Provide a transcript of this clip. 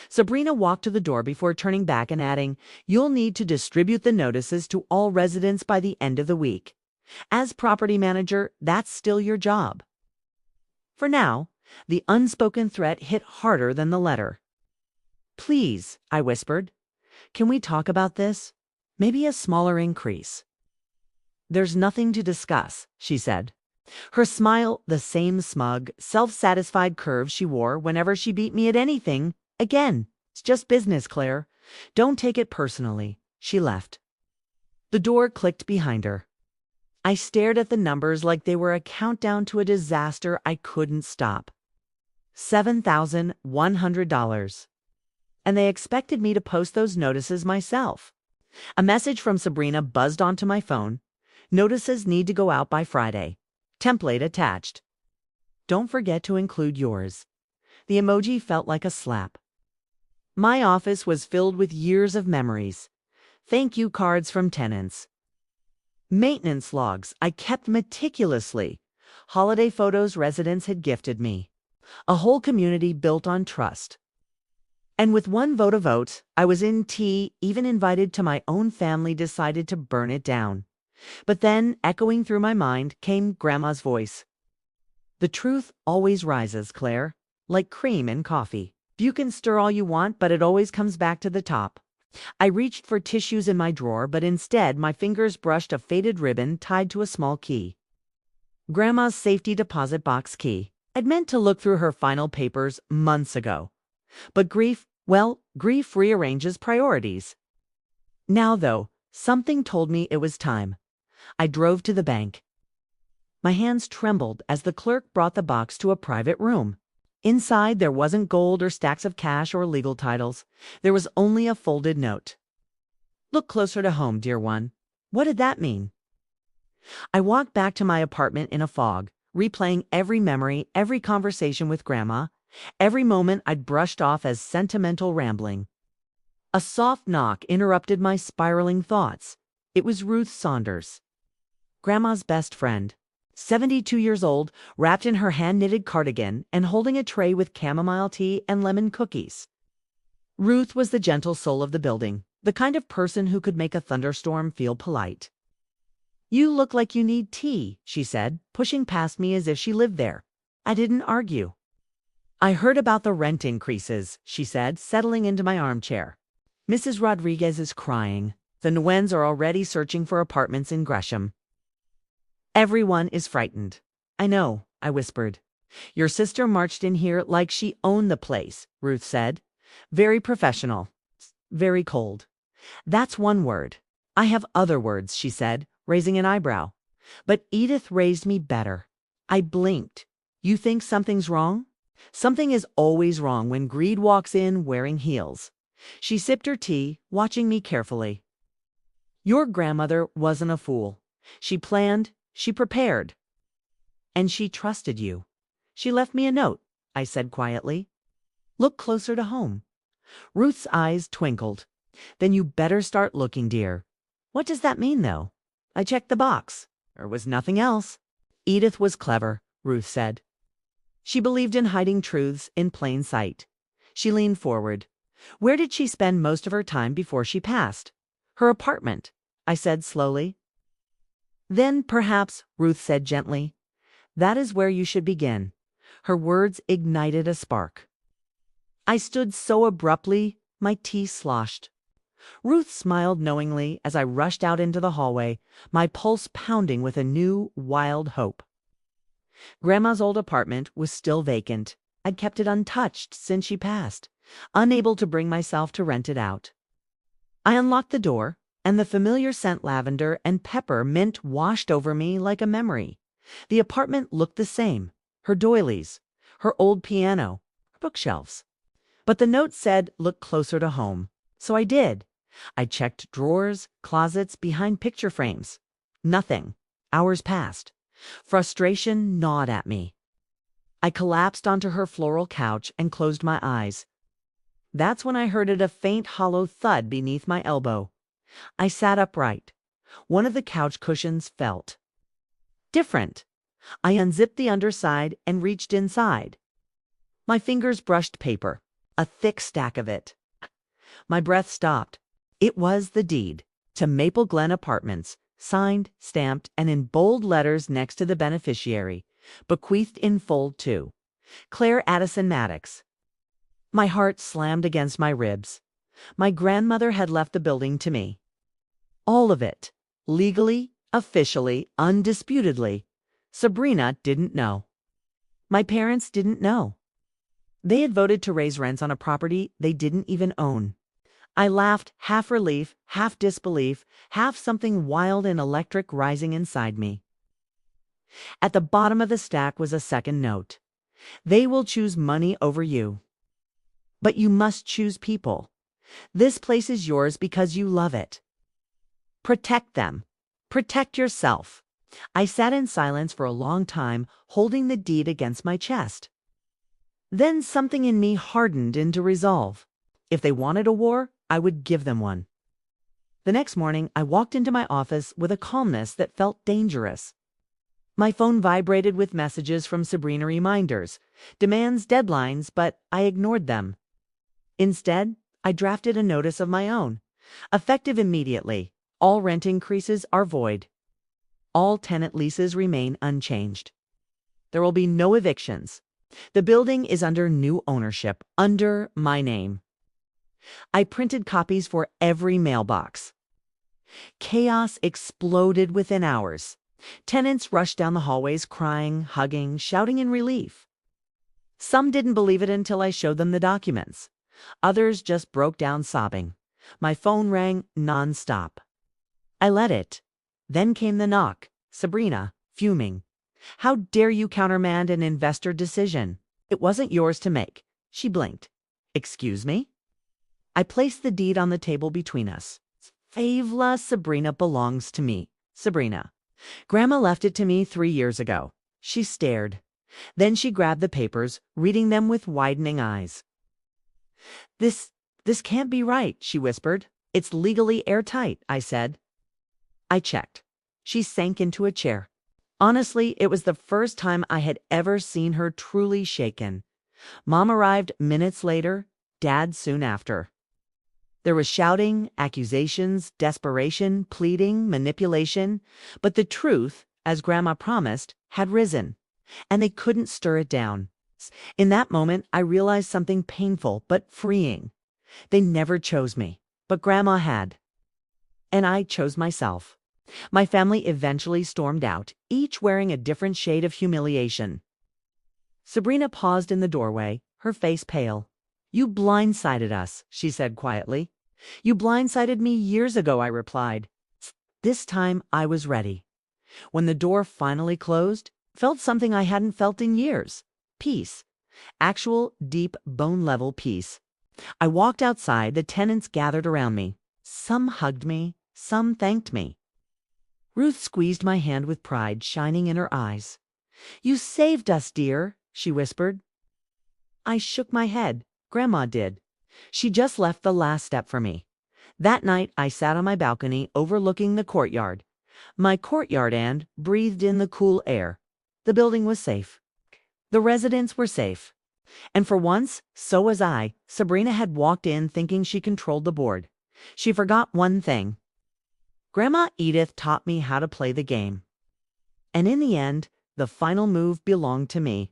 Sabrina walked to the door before turning back and adding, "You'll need to distribute the notices to all residents by the end of the week. As property manager, that's still your job." For now, the unspoken threat hit harder than the letter. "Please," I whispered, "can we talk about this? Maybe a smaller increase." "There's nothing to discuss," she said. Her smile, the same smug, self-satisfied curve she wore whenever she beat me at anything. "Again, it's just business, Claire. Don't take it personally." She left. The door clicked behind her. I stared at the numbers like they were a countdown to a disaster I couldn't stop. $7,100. And they expected me to post those notices myself. A message from Sabrina buzzed onto my phone. "Notices need to go out by Friday. Template attached. Don't forget to include yours." The emoji felt like a slap. My office was filled with years of memories. Thank you cards from tenants. Maintenance logs I kept meticulously. Holiday photos residents had gifted me. A whole community built on trust. And with one vote, I was in tea, even invited to my own family decided to burn it down. But then, echoing through my mind, came Grandma's voice. "The truth always rises, Claire, like cream in coffee. You can stir all you want, but it always comes back to the top." I reached for tissues in my drawer, but instead my fingers brushed a faded ribbon tied to a small key. Grandma's safety deposit box key. I'd meant to look through her final papers months ago. But grief rearranges priorities. Now, though, something told me it was time. I drove to the bank. My hands trembled as the clerk brought the box to a private room. Inside, there wasn't gold or stacks of cash or legal titles. There was only a folded note. "Look closer to home, dear one." What did that mean? I walked back to my apartment in a fog, replaying every memory, every conversation with Grandma, every moment I'd brushed off as sentimental rambling. A soft knock interrupted my spiraling thoughts. It was Ruth Saunders, Grandma's best friend. 72 years old, wrapped in her hand-knitted cardigan and holding a tray with chamomile tea and lemon cookies. Ruth was the gentle soul of the building, the kind of person who could make a thunderstorm feel polite. "You look like you need tea," she said, pushing past me as if she lived there. I didn't argue. "I heard about the rent increases," she said, settling into my armchair. "Mrs. Rodriguez is crying. The Nguyen's are already searching for apartments in Gresham. Everyone is frightened." "I know," I whispered. "Your sister marched in here like she owned the place," Ruth said. "Very professional. Very cold." "That's one word. I have other words," she said, raising an eyebrow. But Edith raised me better. I blinked. "You think something's wrong?" Something is always wrong when greed walks in wearing heels. She sipped her tea, watching me carefully. "Your grandmother wasn't a fool. She planned. She prepared. And she trusted you. She left me a note," I said quietly. "Look closer to home." Ruth's eyes twinkled. "Then you better start looking, dear." "What does that mean, though?" I checked the box. There was nothing else. Edith was clever, Ruth said. She believed in hiding truths in plain sight. She leaned forward. "Where did she spend most of her time before she passed?" "Her apartment," I said slowly. "Then perhaps," Ruth said gently, "that is where you should begin." Her words ignited a spark. I stood so abruptly, my tea sloshed. Ruth smiled knowingly as I rushed out into the hallway, my pulse pounding with a new, wild hope. Grandma's old apartment was still vacant. I'd kept it untouched since she passed, unable to bring myself to rent it out. I unlocked the door, and the familiar scent lavender and peppermint washed over me like a memory. The apartment looked the same. Her doilies, her old piano, her bookshelves. But the note said, "Look closer to home." So I did. I checked drawers, closets, behind picture frames. Nothing. Hours passed. Frustration gnawed at me. I collapsed onto her floral couch and closed my eyes. That's when I heard a faint hollow thud beneath my elbow. I sat upright. One of the couch cushions felt different. I unzipped the underside and reached inside. My fingers brushed paper. a thick stack of it. My breath stopped. It was the deed to Maple Glen Apartments, signed, stamped, and in bold letters next to the beneficiary, bequeathed in full to Claire Addison Maddox. My heart slammed against my ribs. My grandmother had left the building to me. All of it. Legally, officially, undisputedly. Sabrina didn't know. My parents didn't know. They had voted to raise rents on a property they didn't even own. I laughed, half relief, half disbelief, half something wild and electric rising inside me. At the bottom of the stack was a second note. They will choose money over you. But you must choose people. This place is yours because you love it. Protect them. Protect yourself. I sat in silence for a long time, holding the deed against my chest. Then something in me hardened into resolve. If they wanted a war, I would give them one. The next morning, I walked into my office with a calmness that felt dangerous. My phone vibrated with messages from Sabrina, reminders, demands, deadlines, but I ignored them. Instead, I drafted a notice of my own, effective immediately. All rent increases are void. All tenant leases remain unchanged. There will be no evictions. The building is under new ownership, under my name. I printed copies for every mailbox. Chaos exploded within hours. Tenants rushed down the hallways crying, hugging, shouting in relief. Some didn't believe it until I showed them the documents. Others just broke down sobbing. My phone rang nonstop. I let it. Then came the knock. Sabrina, fuming. How dare you countermand an investor decision? It wasn't yours to make. She blinked. Excuse me? I placed the deed on the table between us. Favla Sabrina belongs to me. Sabrina. Grandma left it to me 3 years ago. She stared. Then she grabbed the papers, reading them with widening eyes. This can't be right, she whispered. It's legally airtight, I said. I checked. She sank into a chair. Honestly, it was the first time I had ever seen her truly shaken. Mom arrived minutes later, Dad soon after. There was shouting, accusations, desperation, pleading, manipulation, but the truth, as Grandma promised, had risen, and they couldn't stir it down. In that moment, I realized something painful but freeing. They never chose me, but Grandma had. And I chose myself. My family eventually stormed out, each wearing a different shade of humiliation. Sabrina paused in the doorway, her face pale. You blindsided us, she said quietly. You blindsided me years ago, I replied. This time I was ready. When the door finally closed, felt something I hadn't felt in years. Peace. Actual, deep, bone-level peace. I walked outside, the tenants gathered around me. Some hugged me, some thanked me. Ruth squeezed my hand with pride shining in her eyes. You saved us, dear, she whispered. I shook my head. Grandma did. She just left the last step for me. That night, I sat on my balcony overlooking the courtyard. My courtyard and breathed in the cool air. The building was safe. The residents were safe. And for once, so was I. Sabrina had walked in thinking she controlled the board. She forgot one thing. Grandma Edith taught me how to play the game. And in the end, the final move belonged to me.